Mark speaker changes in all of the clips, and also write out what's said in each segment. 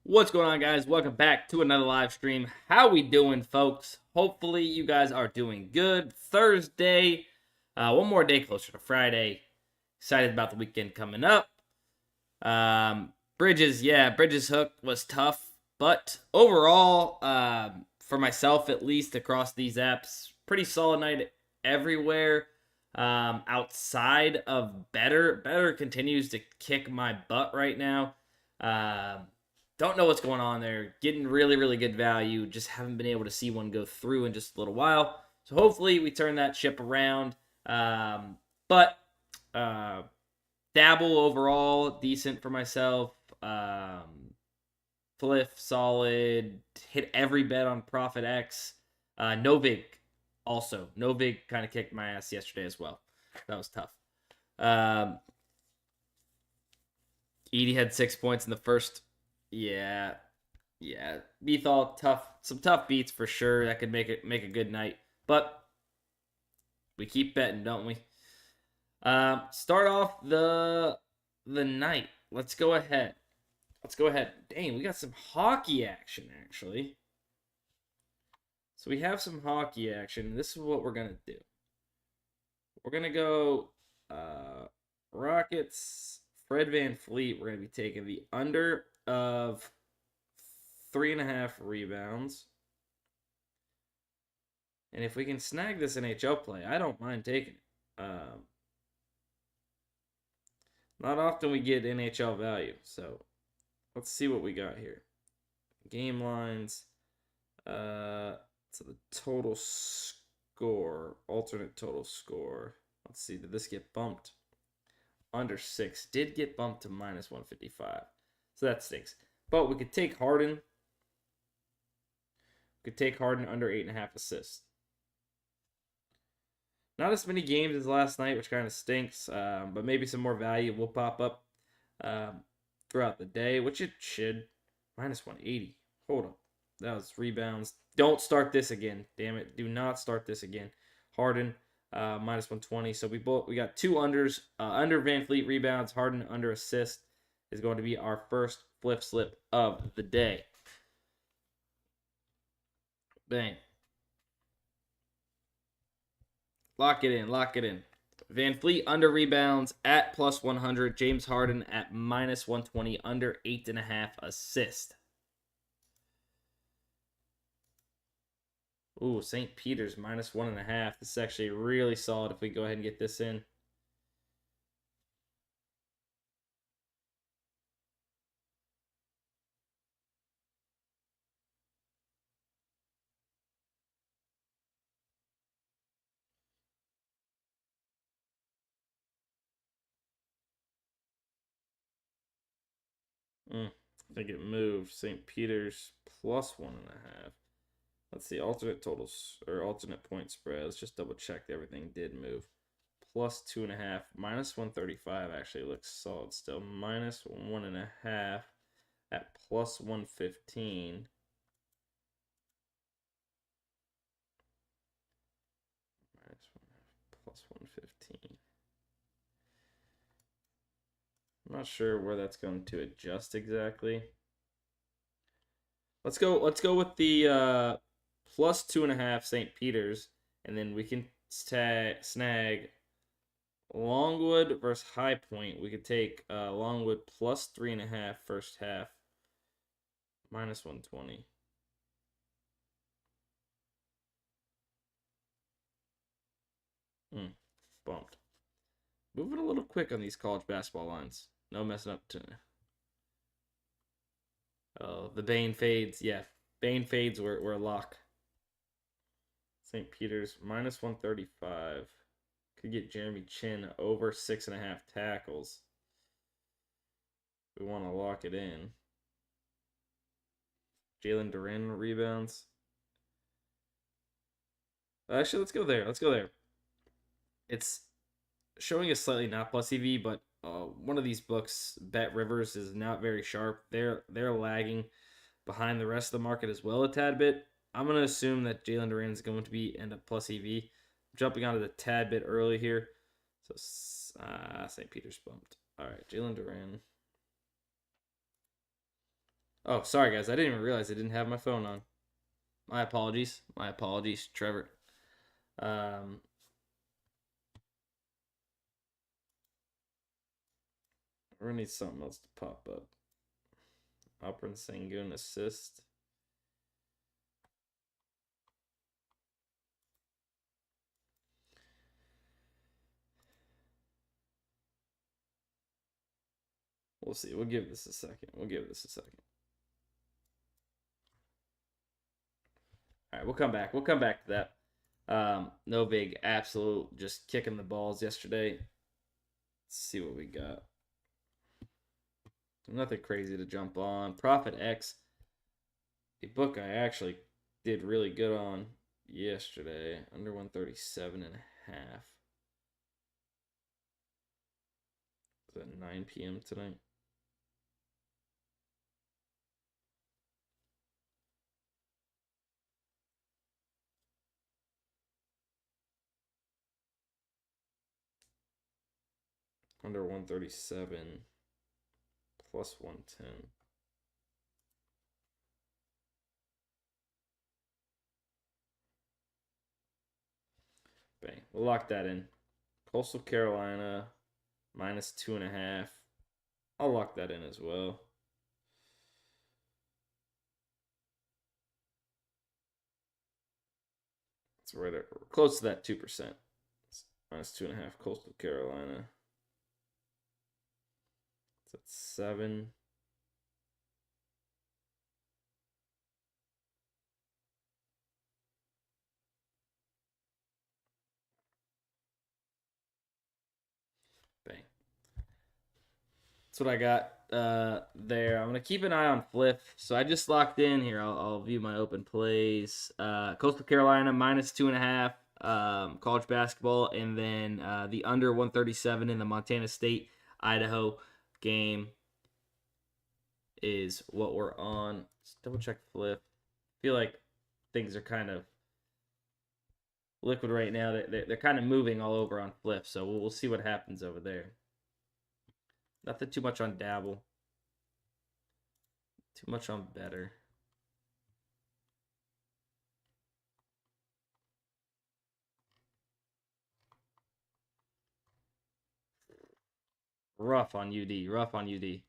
Speaker 1: What's going on, guys? Welcome back to another live stream. How we doing, folks? Hopefully you guys are doing good. Thursday, one more day closer to Friday. Excited about the weekend coming up. Bridges hook was tough, but overall, for myself at least, across these apps, pretty solid night everywhere. Outside of better continues to kick my butt right now. Don't know what's going on there. Getting really good value. Just haven't been able to see one go through in just a little while. So hopefully we turn that ship around. But Dabble overall decent for myself. Fliff solid. Hit every bet on Profit X. Novig also. Novig kind of kicked my ass yesterday as well. That was tough. Edie had 6 points in the first. Yeah. Bethal, some tough beats for sure. That could make a good night. But we keep betting, don't we? Start off the night. Let's go ahead. Dang, we got some hockey action actually. So we have some hockey action. This is what we're gonna do. We're gonna go Rockets. Fred VanVleet. We're gonna be taking the under of 3.5 rebounds. And if we can snag this NHL play, I don't mind taking it. Not often we get NHL value, so let's see what we got here. Game lines. So the total score, alternate total score. Let's see, did this get bumped? Under 6. Did get bumped to minus 155. So that stinks. But we could take Harden. Under 8.5 assists. Not as many games as last night, which kind of stinks. But maybe some more value will pop up throughout the day, which it should. Minus 180. Hold up. That was rebounds. Don't start this again. Damn it. Do not start this again. Harden, minus 120. So we got two unders. Under VanVleet rebounds. Harden under assist is going to be our first flip slip of the day. Bang. Lock it in. VanVleet under rebounds at plus 100. James Harden at minus 120 under 8.5 assist. Ooh, St. Peter's minus 1.5. This is actually really solid if we go ahead and get this in. I think it moved. St. Peter's plus 1.5. Let's see, alternate totals or alternate point spread. Let's just double check that everything did move. Plus 2.5, minus 135 actually looks solid still. Minus 1.5 at plus 115. Minus 1.5 plus 115. I'm not sure where that's going to adjust exactly. Let's go with the plus 2.5 St. Peter's, and then we can snag Longwood versus High Point. We could take Longwood plus 3.5 first half, minus 120. Bumped. Moving a little quick on these college basketball lines. No messing up to. Oh, the Bane fades. Yeah, Bane fades were a lock. St. Peter's minus 135. Could get Jeremy Chin over 6.5 tackles. We want to lock it in. Jalen Duren rebounds. Actually, let's go there. It's showing a slightly not plus EV, but one of these books, Bet Rivers, is not very sharp. They're lagging behind the rest of the market as well a tad bit. I'm going to assume that Jalen Duren is going to be end up plus EV. Jumping onto the tad bit early here. So St. Peter's bumped. All right, Jalen Duren. Oh, sorry guys, I didn't even realize I didn't have my phone on. My apologies. My apologies, Trevor. We're gonna need something else to pop up. Alperen Sengun assist. We'll see. We'll give this a second. All right, we'll come back. We'll come back to that. No big absolute just kicking the balls yesterday. Let's see what we got. Nothing crazy to jump on. Profit X, a book I actually did really good on yesterday. Under 137.5. Is that 9 p.m. tonight? Under 137 plus 110. Bang. We'll lock that in. Coastal Carolina minus 2.5. I'll lock that in as well. It's right at, close to that 2%. It's minus 2.5. Coastal Carolina. It's at 7. Bang. That's what I got there. I'm going to keep an eye on Fliff. So I just locked in here. I'll view my open plays. Coastal Carolina minus 2.5. College basketball. And then the under 137 in the Montana State Idaho game is what we're on. Let's double check Fliff. I feel like things are kind of liquid right now. They're kind of moving all over on Fliff. So we'll see what happens over there. Nothing too much on Dabble. Too much on Better. Rough on UD. Rough on UD.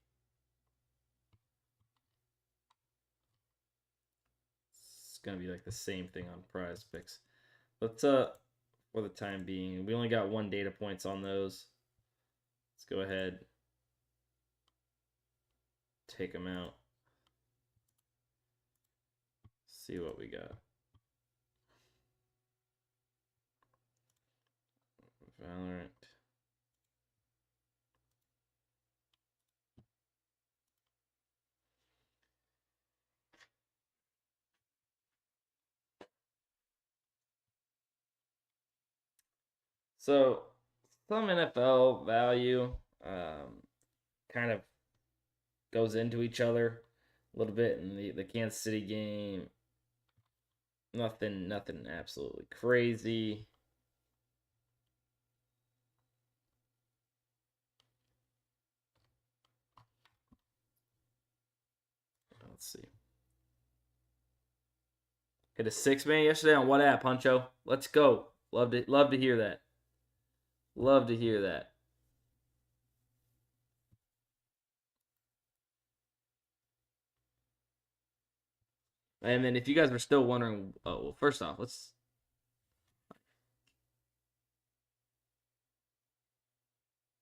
Speaker 1: It's gonna be like the same thing on PrizePicks. But for the time being, we only got 1 data points on those. Let's go ahead. Take them out. See what we got. Valorant. So some NFL value kind of goes into each other a little bit in the Kansas City game. Nothing absolutely crazy. Let's see. Hit a 6-man yesterday on what app, Huncho? Let's go. Love to hear that. Love to hear that. And then if you guys are still wondering, oh, well, first off, let's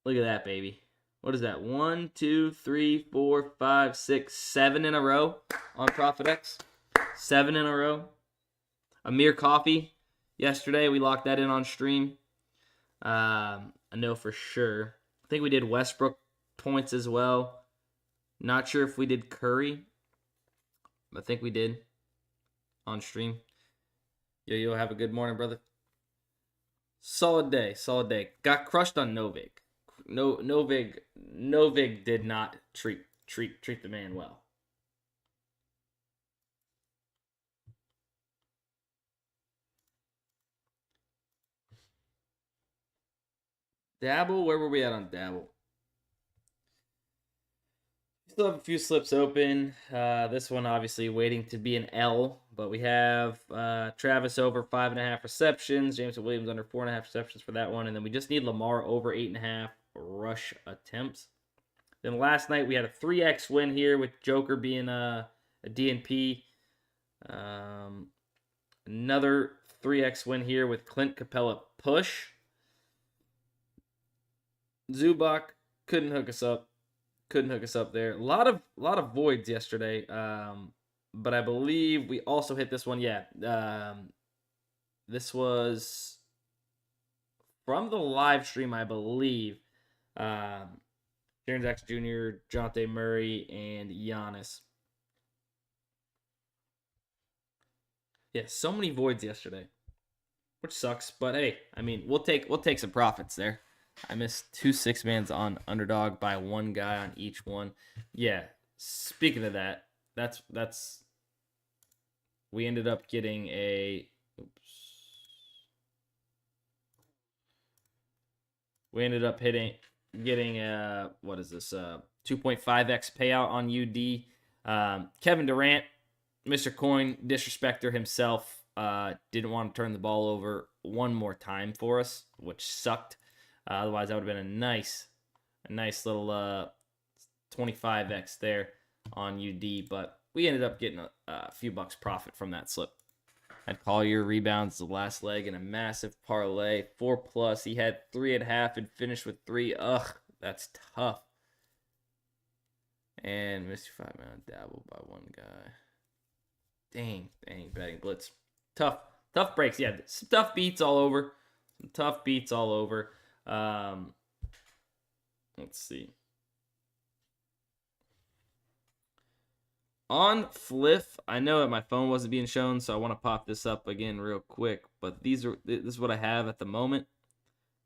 Speaker 1: look at that, baby. What is that? 1, 2, 3, 4, 5, 6, 7 in a row on ProfitX. 7 in a row. Amir Coffee. Yesterday, we locked that in on stream. I know for sure. I think we did Westbrook points as well. Not sure if we did Curry. I think we did on stream. Yo, have a good morning, brother. Solid day. Got crushed on Novig. Novig did not treat the man well. Dabble, where were we at on Dabble? Still have a few slips open. This one obviously waiting to be an L, but we have Travis over 5.5 receptions, James Williams under 4.5 receptions for that one, and then we just need Lamar over 8.5 rush attempts. Then last night we had a 3x win here with Joker being a DNP. Another 3x win here with Clint Capella push. Zubak couldn't hook us up. There. A lot of voids yesterday. But I believe we also hit this one. Yeah. This was from the live stream, I believe. Jaren Jackson Jr., Jonte Murray, and Giannis. Yeah, so many voids yesterday, which sucks. But hey, I mean, we'll take some profits there. I missed 2 6-mans on Underdog by one guy on each one. Yeah, speaking of that, that's we ended up getting a getting a what is this 2.5x payout on UD. Kevin Durant, Mr. Coin disrespecter himself, didn't want to turn the ball over one more time for us, which sucked. Otherwise, that would have been a nice little 25x there on UD. But we ended up getting a few bucks profit from that slip. Had Collier rebounds the last leg in a massive parlay, 4+. He had 3.5 and finished with 3. Ugh, that's tough. And Mr. 5-man dabbled by one guy. Dang, betting blitz. Tough breaks. Yeah, some tough beats all over. Let's see. On Fliff, I know that my phone wasn't being shown, so I want to pop this up again real quick. But this is what I have at the moment.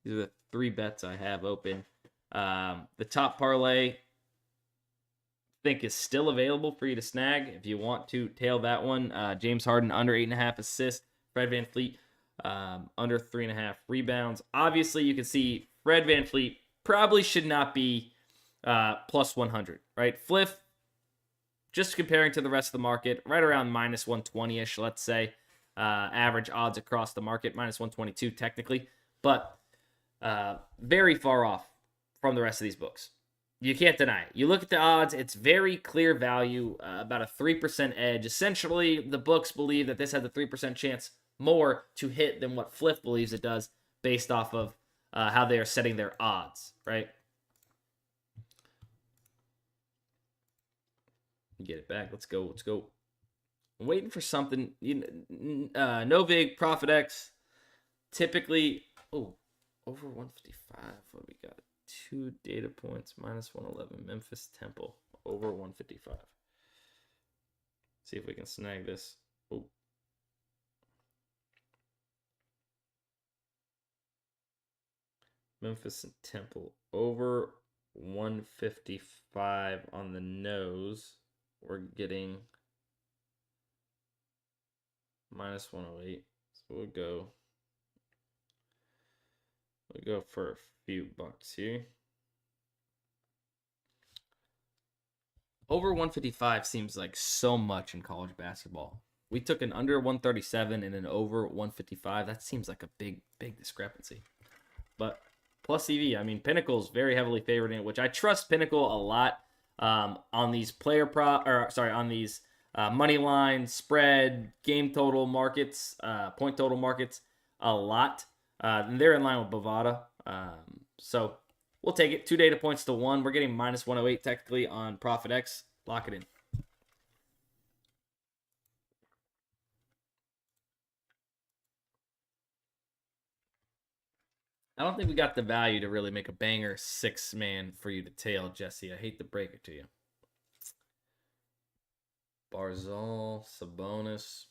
Speaker 1: These are the 3 bets I have open. The top parlay, I think, is still available for you to snag if you want to tail that one. James Harden under 8.5 assists. Fred VanVleet under 3.5 rebounds. Obviously, you can see Fred VanVleet probably should not be plus 100, right? Fliff, just comparing to the rest of the market, right around minus 120-ish, let's say. Average odds across the market, minus 122 technically. But very far off from the rest of these books. You can't deny it. You look at the odds, it's very clear value, about a 3% edge. Essentially, the books believe that this has a 3% chance more to hit than what Fliff believes it does based off of how they are setting their odds, right? Get it back. Let's go. I'm waiting for something. No Vig, Profit X. Typically, over 155. What we got? 2 data points, minus 111. Memphis Temple, over 155. See if we can snag this. Oh. Memphis and Temple, over 155 on the nose. We're getting minus 108. So we'll go for a few bucks here. Over 155 seems like so much in college basketball. We took an under 137 and an over 155. That seems like a big discrepancy. But plus EV, I mean, Pinnacle's very heavily favored in it, which I trust Pinnacle a lot on these on these money line, spread, game total markets, point total markets a lot. They're in line with Bovada. So we'll take it. 2 data points to 1. We're getting minus 108 technically on Profit X. Lock it in. I don't think we got the value to really make a banger 6-man for you to tail, Jesse. I hate to break it to you. Barzal, Sabonis,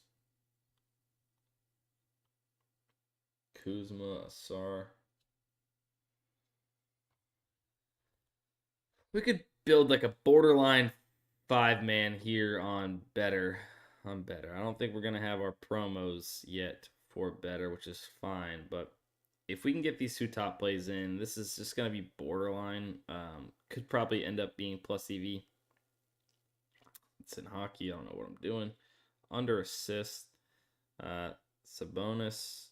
Speaker 1: Kuzma, Asar. We could build like a borderline 5-man here on better. I don't think we're gonna have our promos yet for better, which is fine. But if we can get these 2 top plays in, this is just gonna be borderline. Could probably end up being plus EV. It's in hockey. I don't know what I'm doing. Under assist. Sabonis.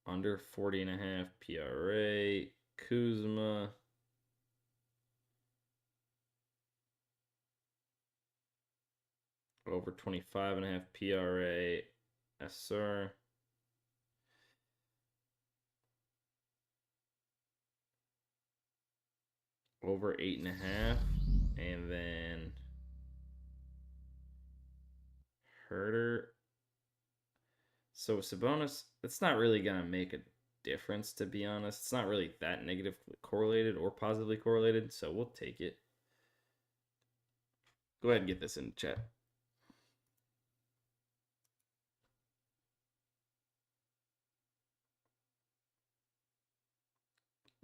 Speaker 1: Under 40.5 PRA. Kuzma. Over 25.5 PRA. Esser. Over 8.5. And then Herter. So Sabonis, it's not really going to make a difference, to be honest. It's not really that negatively correlated or positively correlated, so we'll take it. Go ahead and get this in the chat.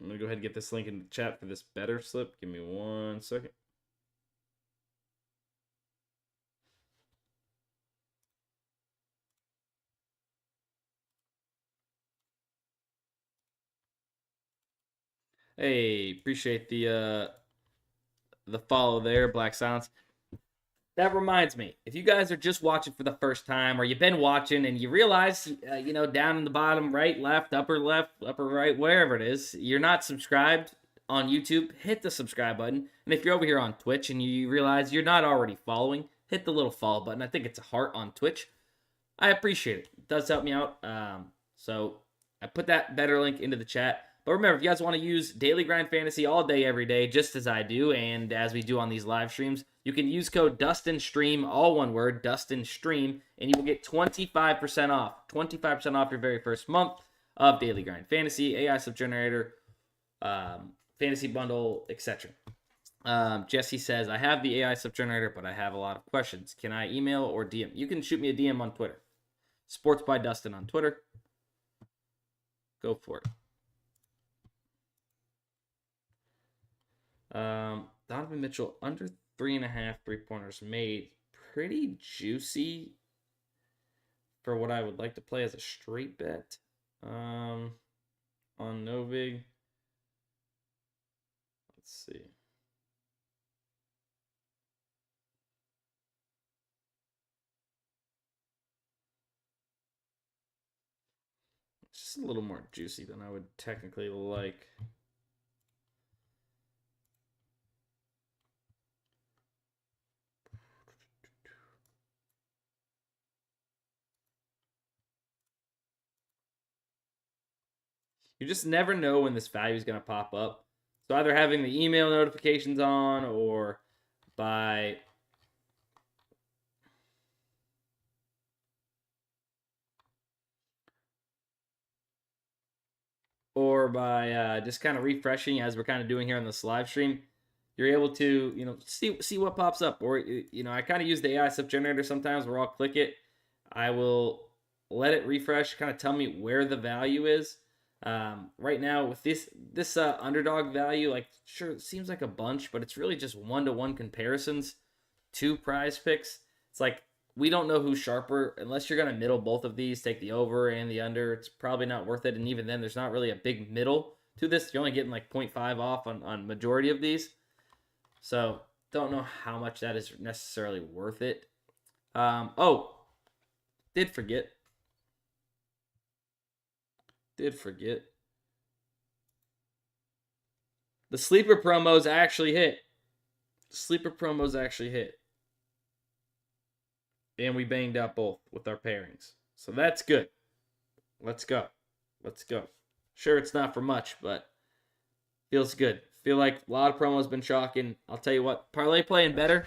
Speaker 1: I'm going to go ahead and get this link in the chat for this better slip. Give me 1 second. Hey, appreciate the follow there, Black Silence. That reminds me, if you guys are just watching for the first time, or you've been watching and you realize, down in the bottom right, left, upper right, wherever it is, you're not subscribed on YouTube, hit the subscribe button. And if you're over here on Twitch and you realize you're not already following, hit the little follow button. I think it's a heart on Twitch. I appreciate it. It does help me out. So I put that better link into the chat. But remember, if you guys want to use Daily Grind Fantasy all day, every day, just as I do, and as we do on these live streams, you can use code DUSTINSTREAM, all one word, DUSTINSTREAM, and you will get 25% off. 25% off your very first month of Daily Grind Fantasy, AI Subgenerator, Fantasy Bundle, etc. Jesse says, I have the AI Subgenerator, but I have a lot of questions. Can I email or DM? You can shoot me a DM on Twitter. Sports by Dustin on Twitter. Go for it. Donovan Mitchell under 3.5 3-pointers made. Pretty juicy for what I would like to play as a straight bet. On Novig. Let's see. It's just a little more juicy than I would technically like. You just never know when this value is going to pop up. So either having the email notifications on or by just kind of refreshing as we're kind of doing here on this live stream, you're able to, see what pops up. Or, I kind of use the AI sub generator sometimes where I'll click it. I will let it refresh, kind of tell me where the value is. Right now with this underdog value, sure, it seems like a bunch, but it's really just 1-to-1 comparisons to PrizePicks. It's like, we don't know who's sharper. Unless you're going to middle both of these, take the over and the under, it's probably not worth it. And even then, there's not really a big middle to this. You're only getting 0.5 off on majority of these. So don't know how much that is necessarily worth it. Did forget. The sleeper promos actually hit. And we banged out both with our pairings. So that's good. Let's go. Sure, it's not for much, but feels good. Feel like a lot of promos been chalking. I'll tell you what, ParlayPlay and better,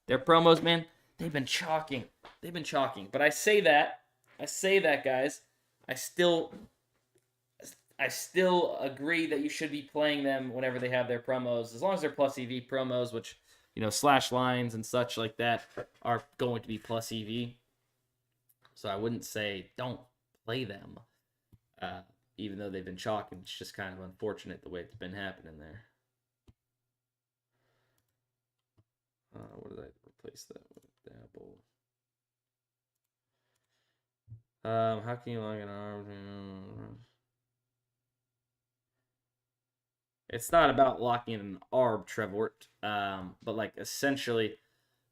Speaker 1: their promos, man, they've been chalking. But I say that, guys. I still agree that you should be playing them whenever they have their promos, as long as they're plus EV promos, which, slash lines and such like that are going to be plus EV. So I wouldn't say don't play them, even though they've been chalking. It's just kind of unfortunate the way it's been happening there. What did I replace that with? Dabble. How can you log in arms? It's not about locking in an arb, Trevort. But like essentially,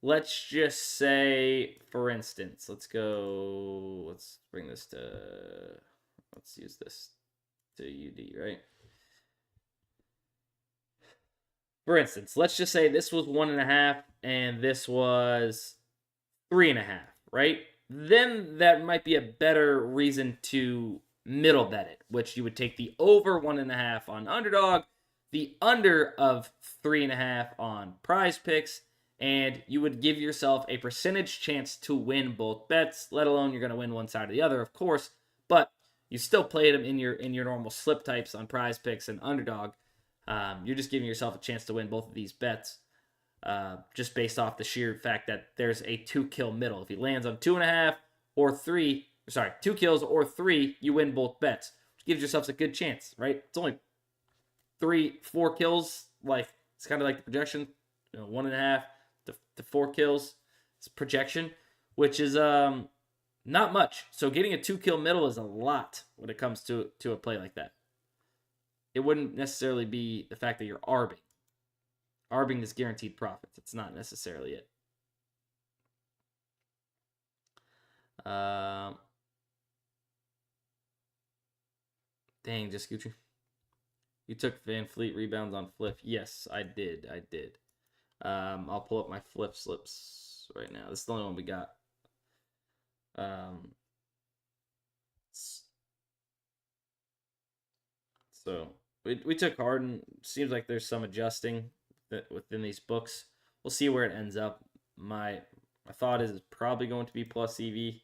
Speaker 1: let's just say, for instance, let's bring this to, let's use this to UD, right? For instance, let's just say this was 1.5 and this was 3.5, right? Then that might be a better reason to middle bet it, which you would take the over 1.5 on Underdog, the under of 3.5 on PrizePicks, and you would give yourself a percentage chance to win both bets, let alone you're going to win one side or the other, of course, but you still played them in your normal slip types on PrizePicks and Underdog. You're just giving yourself a chance to win both of these bets, just based off the sheer fact that there's a 2-kill middle. If he lands on 2.5 or 3, 2 kills or 3, you win both bets, which gives yourself a good chance, right? It's only 3-4 kills. Like, it's kind of like the projection, 1.5 to 4 kills. It's projection, which is not much. So getting a 2-kill middle is a lot when it comes to a play like that. It wouldn't necessarily be the fact that you're arbing. Arbing is guaranteed profits. It's not necessarily it. Dang, just Gucci. You took Van Fleet rebounds on Fliff. Yes, I did. I'll pull up my Fliff slips right now. This is the only one we got. So we took Harden. Seems like there's some adjusting within these books. We'll see where it ends up. My thought is it's probably going to be plus EV.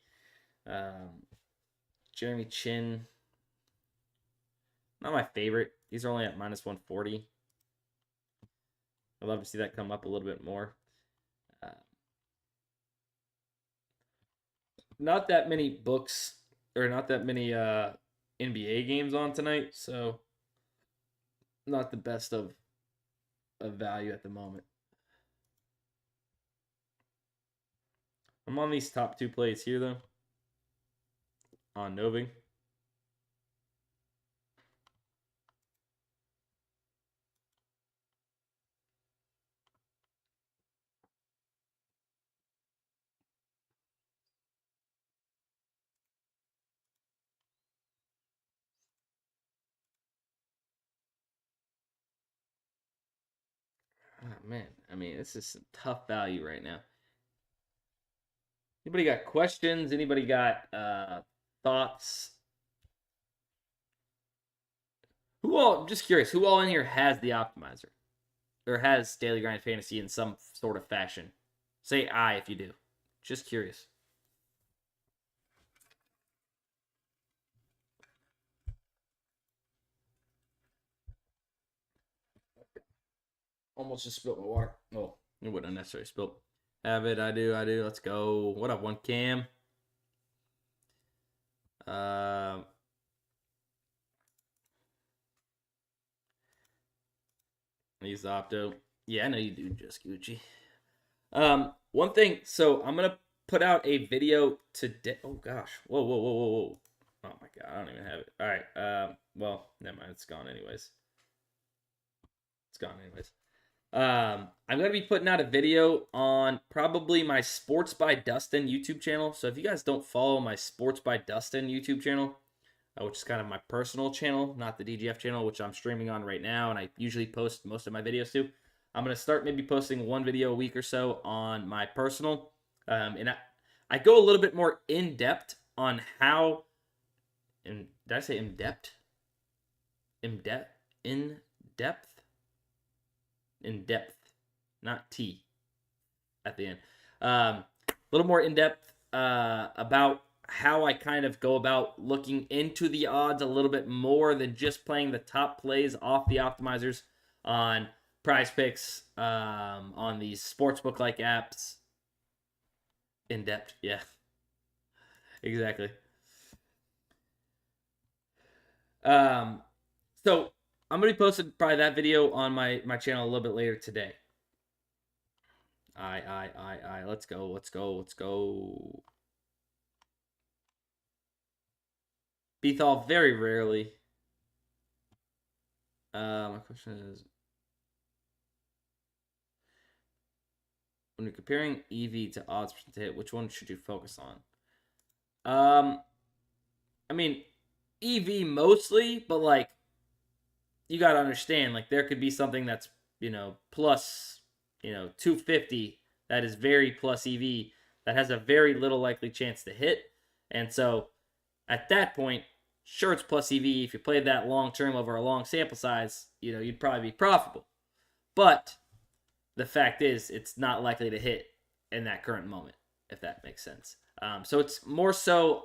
Speaker 1: Jeremy Chin, not my favorite. These are only at minus 140. I'd love to see that come up a little bit more. Not that many books, or not that many NBA games on tonight, so not the best of value at the moment. I'm on these top 2 plays here, though, on Noving. Oh, man. I mean, this is some tough value right now. Anybody got questions? Anybody got thoughts? I'm just curious, who all in here has the optimizer? Or has Daily Grind Fantasy in some sort of fashion? Say I if you do. Just curious. Almost just spilled my water. Oh, it wouldn't necessarily spill. Have it, I do. Let's go. What up, one cam? Use Opto. Yeah, I know you do, just Gucci. One thing. So I'm gonna put out a video today. Oh gosh. Whoa. Oh my god, I don't even have it. All right. Well, never mind. It's gone anyways. I'm going to be putting out a video on probably my Sports by Dustin YouTube channel. So if you guys don't follow my Sports by Dustin YouTube channel, which is kind of my personal channel, not the DGF channel, which I'm streaming on right now, and I usually post most of my videos to, I'm going to start maybe posting one video a week or so on my personal. And I go a little bit more in-depth on how, and did I say in-depth? In-depth? In depth, not T at the end. A little more in depth about how I kind of go about looking into the odds a little bit more than just playing the top plays off the optimizers on PrizePicks, on these sportsbook like apps. In depth, yeah, exactly. So I'm gonna be posting probably that video on my channel a little bit later today. Let's go. Bethal very rarely. My question is, when you're comparing EV to odds percent to hit, which one should you focus on? I mean, EV mostly, but like you got to understand, like there could be something that's plus 250 that is very plus EV that has a very little likely chance to hit, and so at that point, sure it's plus EV. If you played that long term over a long sample size, you'd probably be profitable. But the fact is, it's not likely to hit in that current moment, if that makes sense. So it's more so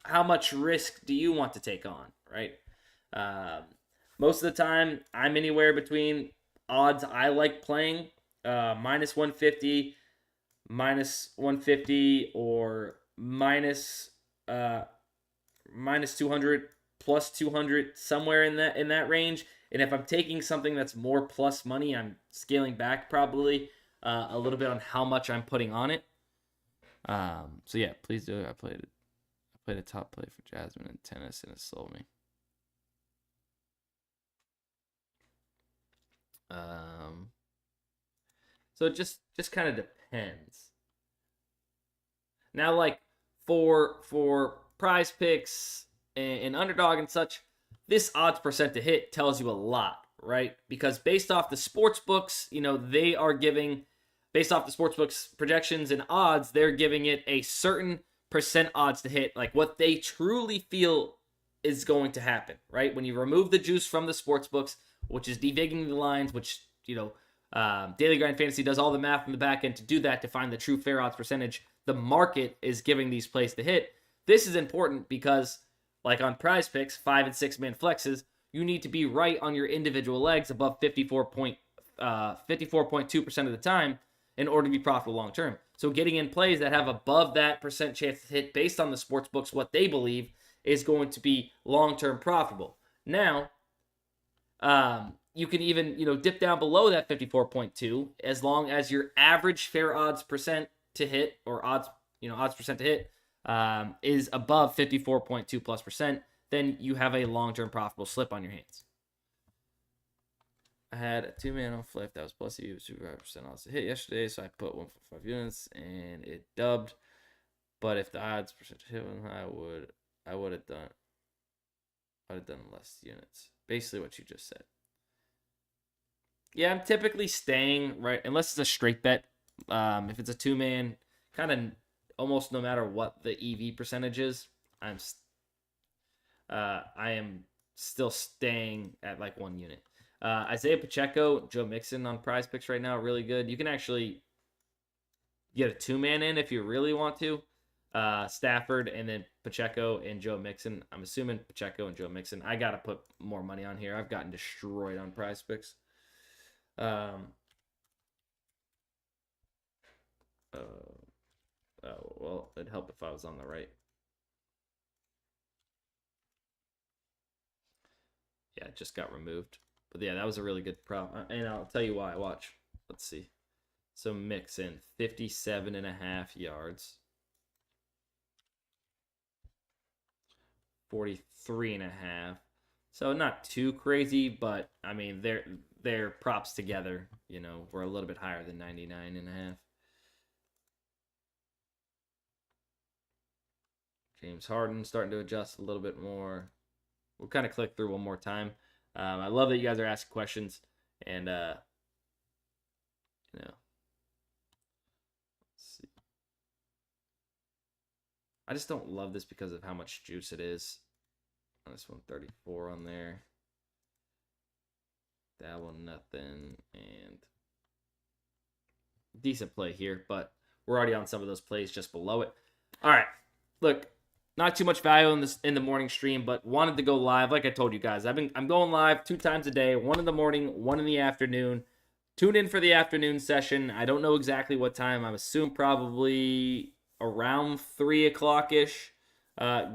Speaker 1: how much risk do you want to take on, right? Most of the time, I'm anywhere between odds I like playing, minus 150, or minus 200, plus 200, somewhere in that range. And if I'm taking something that's more plus money, I'm scaling back probably a little bit on how much I'm putting on it. So yeah, please do it. I played a top play for Jasmine in tennis, and it sold me. So it just kind of depends. Now, like for PrizePicks and Underdog and such, this odds percent to hit tells you a lot, right? Because based off the sportsbooks, they are giving, based off the sportsbooks projections and odds, they're giving it a certain percent odds to hit, like what they truly feel is going to happen, right? When you remove the juice from the sportsbooks, which is devigging the lines, which, Daily Grind Fantasy does all the math in the back end to do that, to find the true fair odds percentage. The market is giving these plays to hit. This is important because, like on PrizePicks, 5 and 6 man flexes, you need to be right on your individual legs above 54.2% of the time in order to be profitable long term. So getting in plays that have above that percent chance to hit based on the sports books, what they believe is going to be long term profitable. Now, you can even dip down below that 54.2 as long as your average fair odds percent to hit, or odds percent to hit, is above 54.2 plus percent. Then you have a long-term profitable slip on your hands. I had a 2-man on Fliff that was plus EV with 55% odds to hit yesterday, so I put 1.5 units and it dubbed. But if the odds percent to hit was high, I would have done less units. Basically what you just said. Yeah, I'm typically staying right, unless it's a straight bet. If it's a 2-man, kind of almost no matter what the EV percentage is, I am still staying at like 1 unit. Isaiah Pacheco, Joe Mixon on PrizePicks right now, really good. You can actually get a 2-man in if you really want to. Stafford and then Pacheco and Joe Mixon. I'm assuming Pacheco and Joe Mixon. I got to put more money on here. I've gotten destroyed on PrizePicks. Well, it'd help if I was on the right. Yeah, it just got removed. But yeah, that was a really good prop. And I'll tell you why. Watch. Let's see. So Mixon, 57.5 yards. 43.5. So not too crazy, but I mean their props together, were a little bit higher than 99.5. James Harden starting to adjust a little bit more. We'll kind of click through one more time. I love that you guys are asking questions, and let's see. I just don't love this because of how much juice it is. On this one, 34 on there. That one, nothing. And decent play here, but we're already on some of those plays just below it. All right. Look, not too much value in the morning stream, but wanted to go live. Like I told you guys, I'm going live 2 times a day, 1 in the morning, 1 in the afternoon. Tune in for the afternoon session. I don't know exactly what time. I'm assuming probably around 3 o'clock-ish,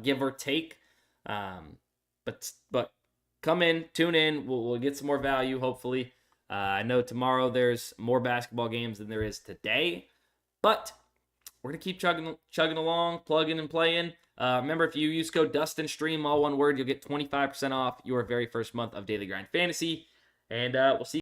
Speaker 1: give or take. But come in, tune in. We'll get some more value, hopefully. I know tomorrow there's more basketball games than there is today, but we're going to keep chugging along, plugging and playing. Remember, if you use code DUSTINSTREAM, all one word, you'll get 25% off your very first month of Daily Grind Fantasy. And we'll see you